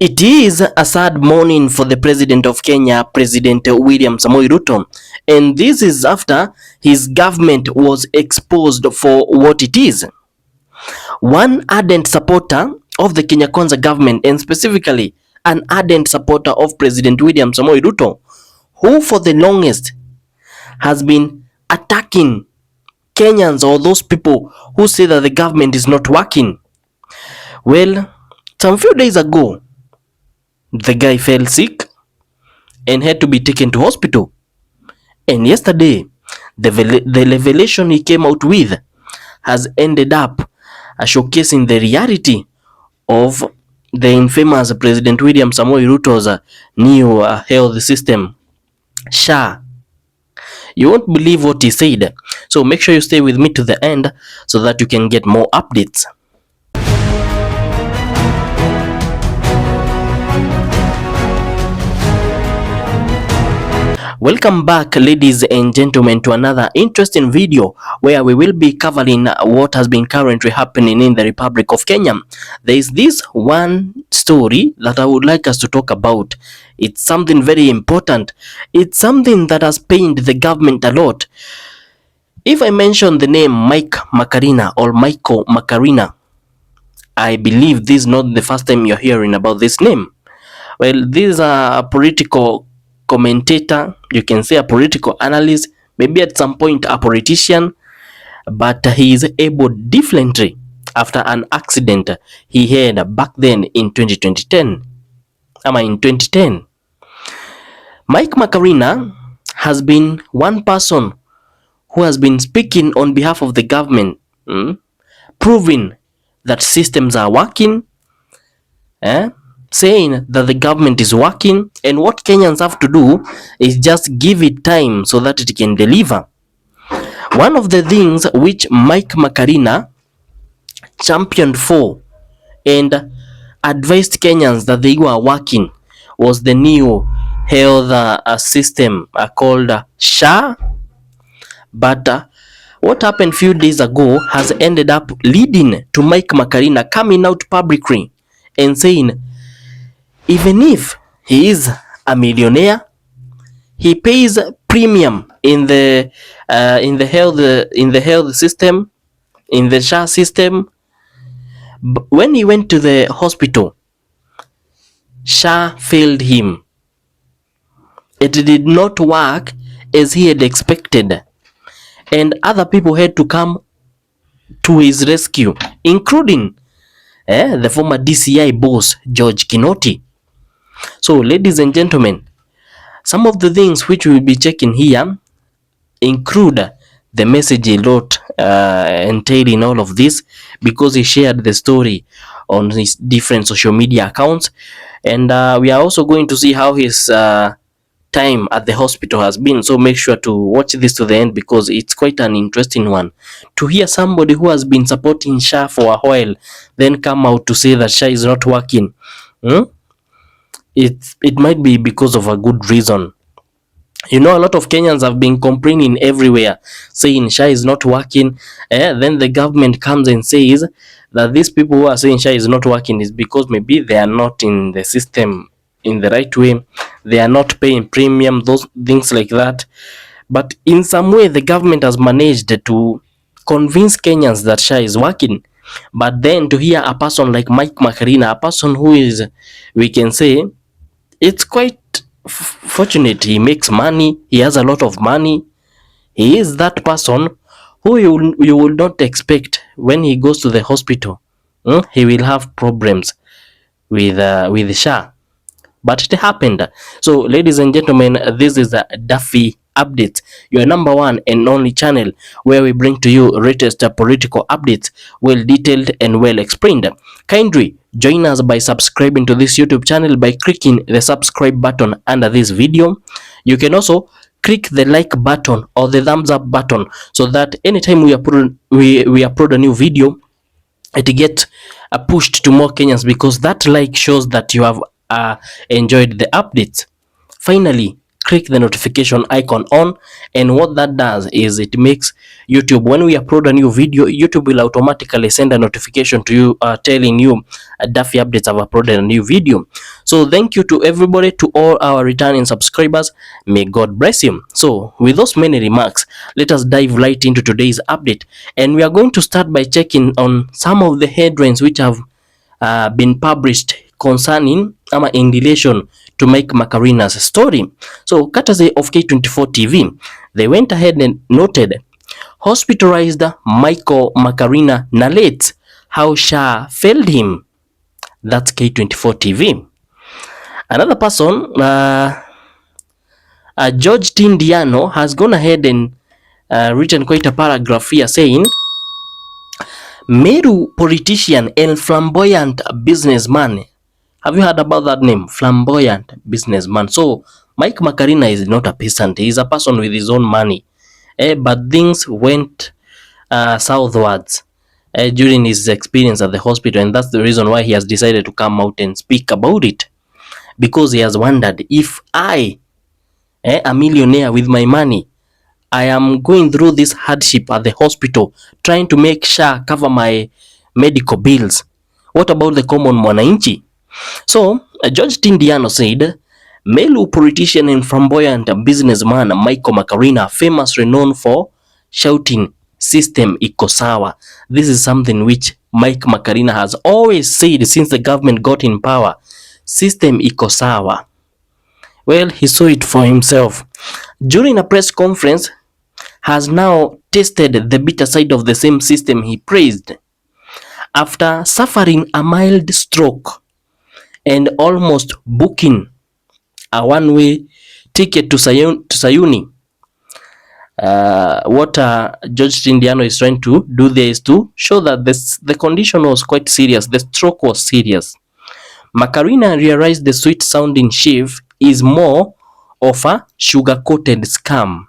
It is a sad morning for the President of Kenya, President William Samoei Ruto, and this is after his government was exposed for what it is. One ardent supporter of the Kenya Kwanza government, and specifically an ardent supporter of President William Samoei Ruto, who for the longest has been attacking Kenyans or those people who say that the government is not working. Well, some few days ago, the guy fell sick and had to be taken to hospital. And yesterday, the revelation he came out with has ended up showcasing the reality of the infamous President William Samoei Ruto's new health system, SHA. You won't believe what he said. So make sure you stay with me to the end so that you can get more updates. Welcome back, ladies and gentlemen, to another interesting video where we will be covering what has been currently happening in the Republic of Kenya. There is this one story that I would like us to talk about. It's something very important. It's something that has pained the government a lot. If I mention the name Mike Macarena or Michael Macarena, I believe this is not the first time you're hearing about this name. Well, this is a political commentator, you can say a political analyst, maybe at some point a politician, but he is able differently after an accident he had back then in 2010. Mike Macarena has been one person who has been speaking on behalf of the government, proving that systems are working, saying that the government is working, and what Kenyans have to do is just give it time so that it can deliver. One of the things which Mike Macarena championed for and advised Kenyans that they were working was the new health system called SHA. But what happened few days ago has ended up leading to Mike Macarena coming out publicly and saying even if he is a millionaire, he pays premium in the health system, in the SHA system. When he went to the hospital, SHA failed him. It did not work as he had expected, and other people had to come to his rescue, including the former DCI boss George Kinote. So, ladies and gentlemen, some of the things which we will be checking here include the message he wrote entailing all of this, because he shared the story on his different social media accounts, and we are also going to see how his time at the hospital has been. So make sure to watch this to the end, because it's quite an interesting one to hear somebody who has been supporting SHA for a while then come out to say that SHA is not working. It might be because of a good reason. You know, a lot of Kenyans have been complaining everywhere, saying SHA is not working. Then the government comes and says that these people who are saying SHA is not working is because maybe they are not in the system in the right way. They are not paying premium, those things like that. But in some way, the government has managed to convince Kenyans that SHA is working. But then to hear a person like Mike Macarena, a person who is, we can say, it's quite fortunate, he makes money, he has a lot of money, he is that person who you will not expect when he goes to the hospital. He will have problems with SHA, but it happened. So ladies and gentlemen, this is a Duffy Updates, your number one and only channel where we bring to you latest political updates, well detailed and well explained. Kindly join us by subscribing to this YouTube channel by clicking the subscribe button under this video. You can also click the like button or the thumbs up button so that anytime we upload a new video, it gets pushed to more Kenyans, because that like shows that you have enjoyed the updates. Finally, click the notification icon on, and what that does is it makes YouTube, when we upload a new video, YouTube will automatically send a notification to you telling you Daffy updates have uploaded a new video. So thank you to everybody, to all our returning subscribers. May God bless you. So with those many remarks, let us dive right into today's update, and we are going to start by checking on some of the headlines which have been published concerning in relation to Mike Macarina's story. So courtesy of K24 TV, they went ahead and noted hospitalized Michael Macarina narrates how SHA failed him. That's K24 TV. Another person, George Tindiano, has gone ahead and written quite a paragraph here saying, Meru politician and flamboyant businessman. Have you heard about that name? Flamboyant businessman. So Mike Macarina is not a peasant. He is a person with his own money. But things went southwards during his experience at the hospital, and that's the reason why he has decided to come out and speak about it. Because he has wondered, if I, a millionaire with my money, I am going through this hardship at the hospital, trying to make SHA cover my medical bills, what about the common mwananchi? So, George Tindiano said, Melu politician and flamboyant businessman Michael Macarina, famous renowned for shouting, system iko sawa. This is something which Mike Macarina has always said since the government got in power. System iko sawa. Well, he saw it for himself. During a press conference, has now tasted the bitter side of the same system he praised. After suffering a mild stroke and almost booking a one-way ticket to Sayuni, what George Tindiano is trying to do there is to show that the condition was quite serious, the stroke was serious. Macarina realized the sweet-sounding chief is more of a sugar-coated scam.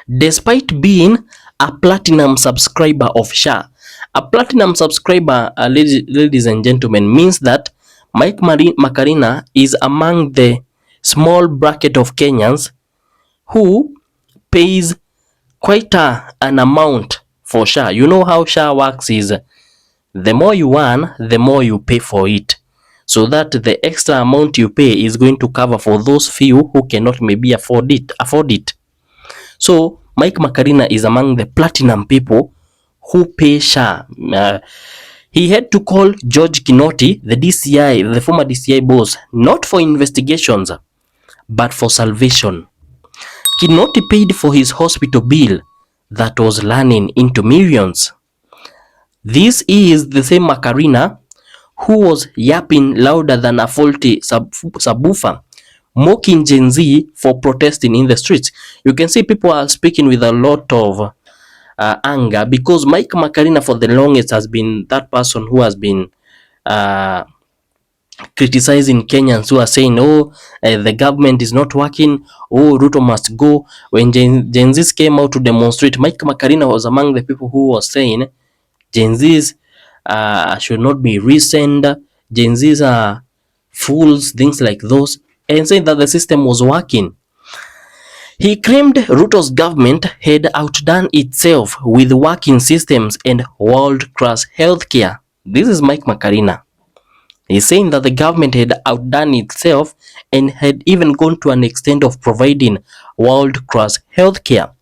Despite being a platinum subscriber of SHA, a platinum subscriber, ladies and gentlemen, means that Mike Macarina is among the small bracket of Kenyans who pays quite an amount for SHA. You know how SHA works is the more you earn, the more you pay for it. So that the extra amount you pay is going to cover for those few who cannot maybe afford it. So Mike Macarina is among the platinum people who pay SHA. He had to call George Kinote, the DCI, the former DCI boss, not for investigations, but for salvation. Kinote paid for his hospital bill that was running into millions. This is the same Macarina who was yapping louder than a faulty subwoofer, mocking Gen Z for protesting in the streets. You can see people are speaking with a lot of anger, because Mike Macarina for the longest has been that person who has been criticizing Kenyans who are saying, the government is not working, Ruto must go. When Gen Zs came out to demonstrate, Mike Macarina was among the people who was saying Gen Zs should not be resent, Gen Zs are fools, things like those, and saying that the system was working. He claimed Ruto's government had outdone itself with working systems and world-class healthcare. This is Mike Macarina. He's saying that the government had outdone itself and had even gone to an extent of providing world-class healthcare.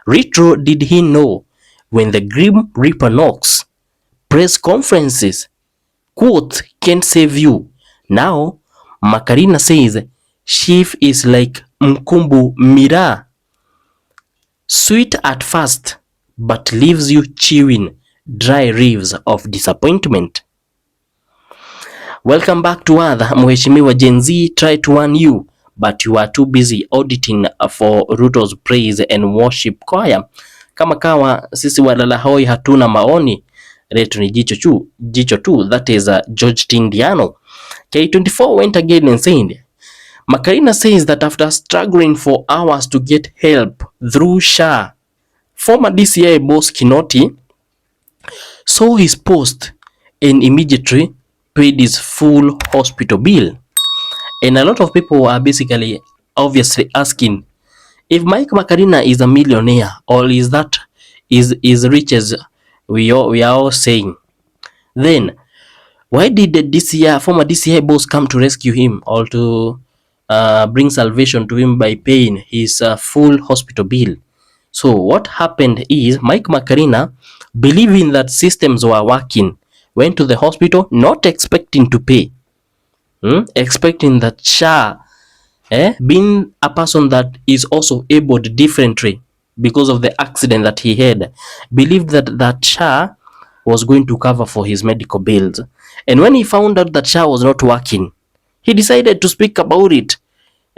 Little did he know, when the Grim Reaper knocks, press conferences, quote, can't save you. Now, Macarina says, chief is like mkumbu mira, sweet at first, but leaves you chewing dry leaves of disappointment. Welcome back to Earth. Mheshimiwa Gen Z tried to warn you, but you are too busy auditing for Ruto's praise and worship choir. Kama kawa sisi walala hoi hatuna maoni, letu ni jicho tu. That is George Tindiano. K24 went again and said, Macarina says that after struggling for hours to get help through SHA, former DCI boss Kinote saw his post and immediately paid his full hospital bill. And a lot of people are basically obviously asking, if Mike Makarina is a millionaire, or is that is rich as we are all saying, then why did the former DCI boss come to rescue him, or to bring salvation to him by paying his full hospital bill? So what happened is Mike Makarina, believing that systems were working, went to the hospital not expecting to pay, expecting that SHA, being a person that is also abled differently because of the accident that he had, believed that SHA was going to cover for his medical bills. And when he found out that SHA was not working, he decided to speak about it.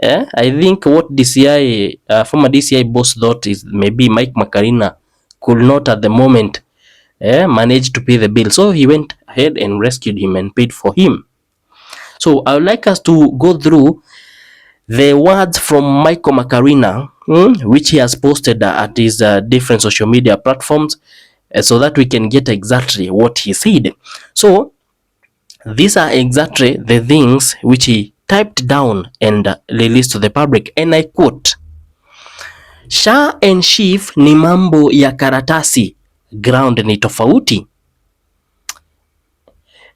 I think what DCI, former DCI boss thought is maybe Mike Makarina could not at the moment manage to pay the bill. So he went ahead and rescued him and paid for him. So I would like us to go through the words from Michael Makarina, which he has posted at his different social media platforms, so that we can get exactly what he said. So these are exactly the things which he typed down and released to the public, and I quote, SHA and SHIF ni mambo ya karatasi, ground ni tofauti.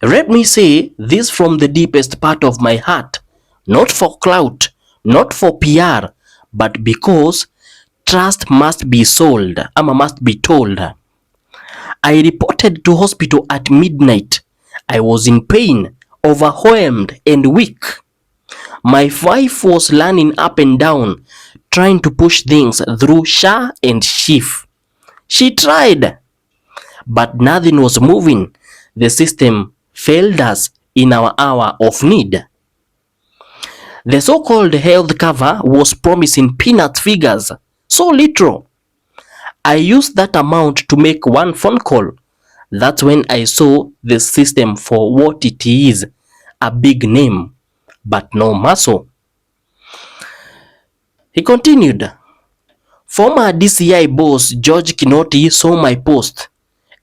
Let me say this from the deepest part of my heart, not for clout, not for PR, but because trust must be sold, ama must be told. I reported to hospital at midnight. I was in pain, overwhelmed and weak. My wife was running up and down, trying to push things through SHA and SHIF. She tried, but nothing was moving. The system failed us in our hour of need. The so-called health cover was promising peanut figures, so literal. I used that amount to make one phone call. That's when I saw the system for what it is, a big name, but no muscle. He continued, former DCI boss George Kinote saw my post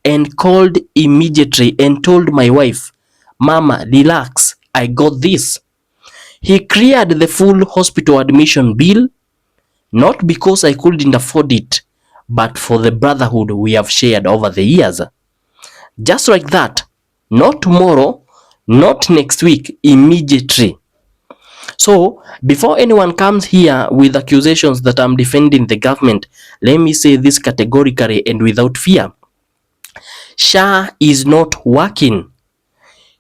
and called immediately and told my wife, Mama, relax, I got this. He cleared the full hospital admission bill, not because I couldn't afford it, but for the brotherhood we have shared over the years. Just like that, not tomorrow, not next week, immediately. So, before anyone comes here with accusations that I'm defending the government, let me say this categorically and without fear. SHA is not working.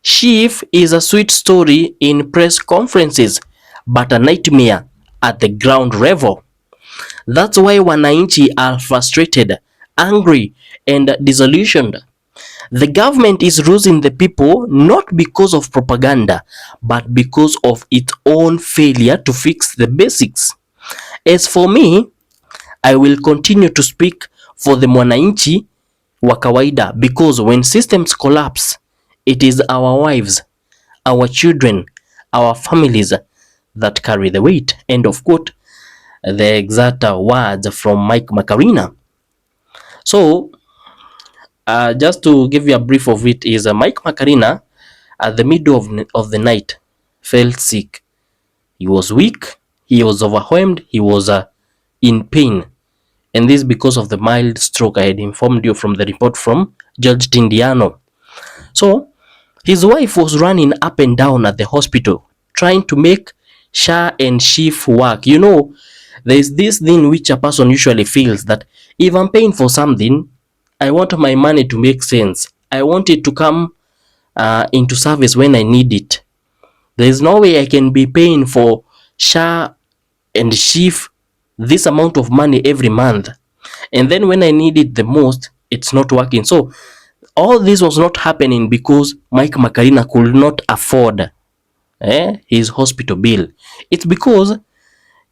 SHIF is a sweet story in press conferences, but a nightmare at the ground level. That's why wananchi are frustrated, angry, and disillusioned. The government is losing the people not because of propaganda, but because of its own failure to fix the basics. As for me, I will continue to speak for the mwananchi wa kawaida, because when systems collapse, it is our wives, our children, our families that carry the weight. End of quote. The exact words from Mike Makarina. So, just to give you a brief of it, is Mike Makarina at the middle of the night felt sick. He was weak, he was overwhelmed, he was in pain. And this because of the mild stroke I had informed you from the report from Judge Tindiano. So, his wife was running up and down at the hospital, trying to make SHA and SHIF work. You know, there is this thing which a person usually feels, that if I'm paying for something, I want my money to make sense. I want it to come into service when I need it. There is no way I can be paying for SHA and SHIF this amount of money every month, and then when I need it the most, it's not working. So all this was not happening because Mike Makarina could not afford his hospital bill. It's because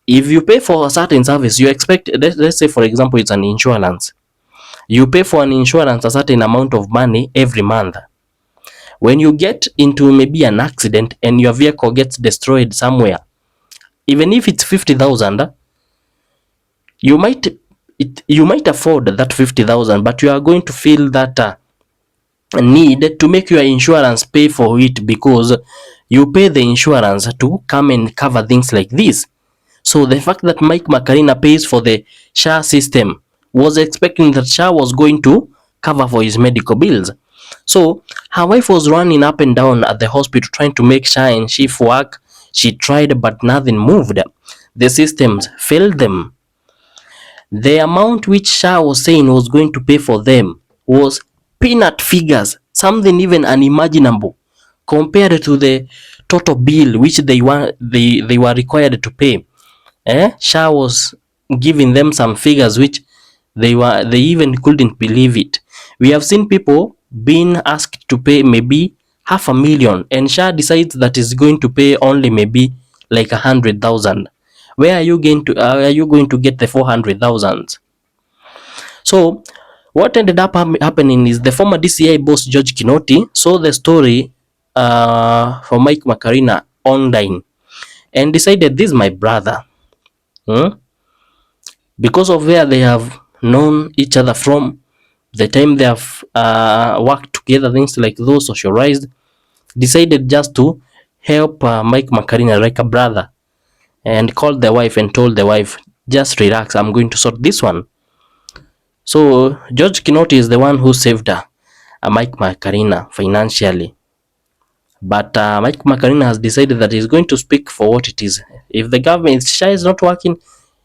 if you pay for a certain service, you expect, let's say for example it's an insurance. You pay for an insurance a certain amount of money every month. When you get into maybe an accident and your vehicle gets destroyed somewhere, even if it's 50,000, you might afford that 50,000, but you are going to feel that need to make your insurance pay for it, because you pay the insurance to come and cover things like this. So the fact that Mike Macarena pays for the SHA system was expecting that SHA was going to cover for his medical bills. So her wife was running up and down at the hospital trying to make SHA and shift work. She tried but nothing moved. The systems failed them. The amount which SHA was saying was going to pay for them was peanut figures, something even unimaginable compared to the total bill which they were required to pay. SHA was giving them some figures which they even couldn't believe it. We have seen people being asked to pay maybe 500,000 and SHA decides that is going to pay only maybe like 100,000. Where are you going to get the 400,000? So what ended up happening is the former DCI boss George Kinote saw the story for Mike Macarena online and decided, this is my brother. Because of where they have known each other from, the time they have worked together, things like those socialized, decided just to help Mike Macarena like a brother, and called the wife and told the wife, just relax, I'm going to sort this one. So George Kinote is the one who saved Mike Macarena financially. But Mike Macarena has decided that he's going to speak for what it is. If the government SHA is not working,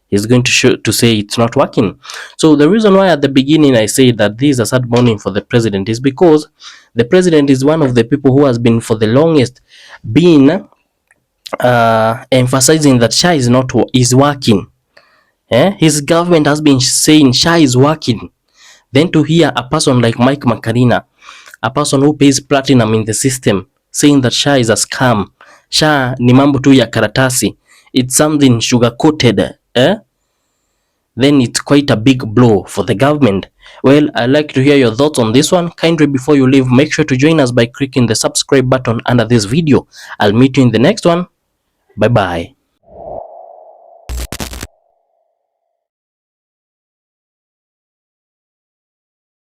he's going to say it's not working. So the reason why at the beginning I say that this is a sad morning for the president is because the president is one of the people who has been for the longest been emphasizing that SHA is working. His government has been saying SHA is working. Then to hear a person like Mike Macarena, a person who pays platinum in the system, saying that SHA is a scam, SHA ni mambo tu ya karatasi, it's something sugar coated, then it's quite a big blow for the government. Well, I'd like to hear your thoughts on this one. Kindly, before you leave, make sure to join us by clicking the subscribe button under this video. I'll meet you in the next one. Bye bye.